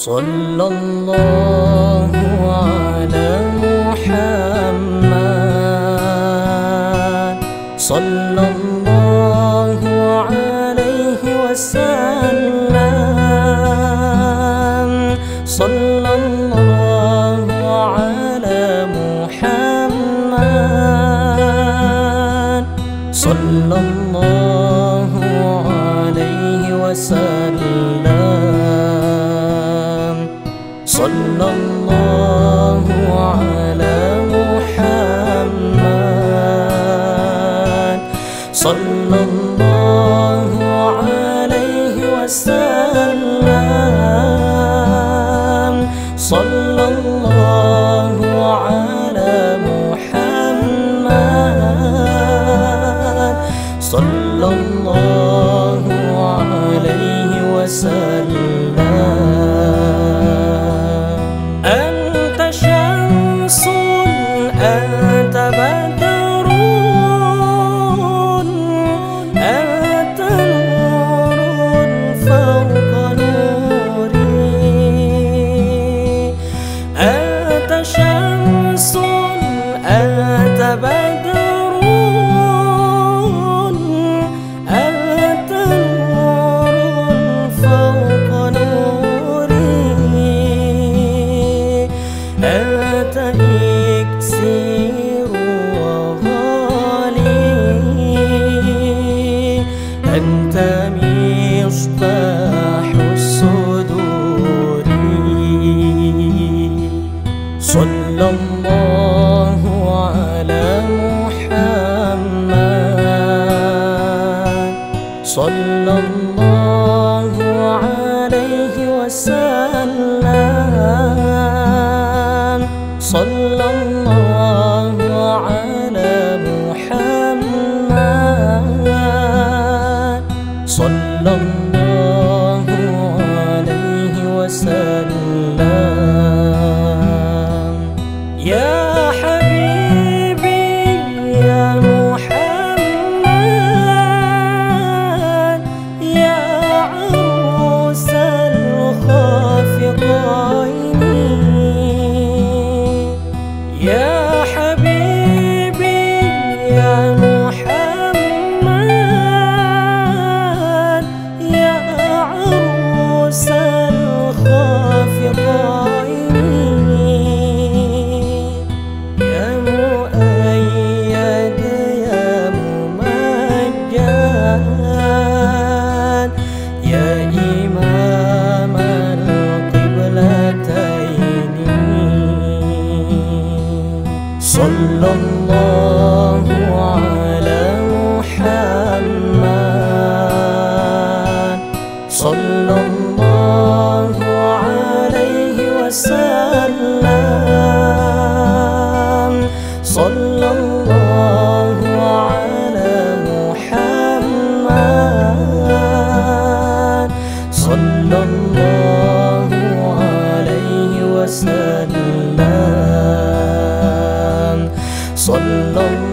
صلى الله على محمد صلى الله عليه وسلم صلى الله على محمد صلى الله عليه وسلم صلى الله على محمد صلى الله عليه وسلم صلى الله على محمد صلى الله عليه وسلم. أنت شمس أنت بدر أنت نور فوق نوري أنت شمس أنت بدر أنت نور فوق نوري أنت إكسير وغالي أنت مصباح الصدور. صلى الله على محمد صلى الله عليه وسلم صلى الله على محمد صلى الله عليه وسلم. يا حبيبي يا محمد يا عروس الخافقين يا حبيبي يا محمد يا عروس الخافقين يا مؤيد يا ممجد يا إمام القبلتين. صلى الله على محمد صلى الله عليه وسلم صلى الله على محمد صلى الله عليه وسلم صلى الله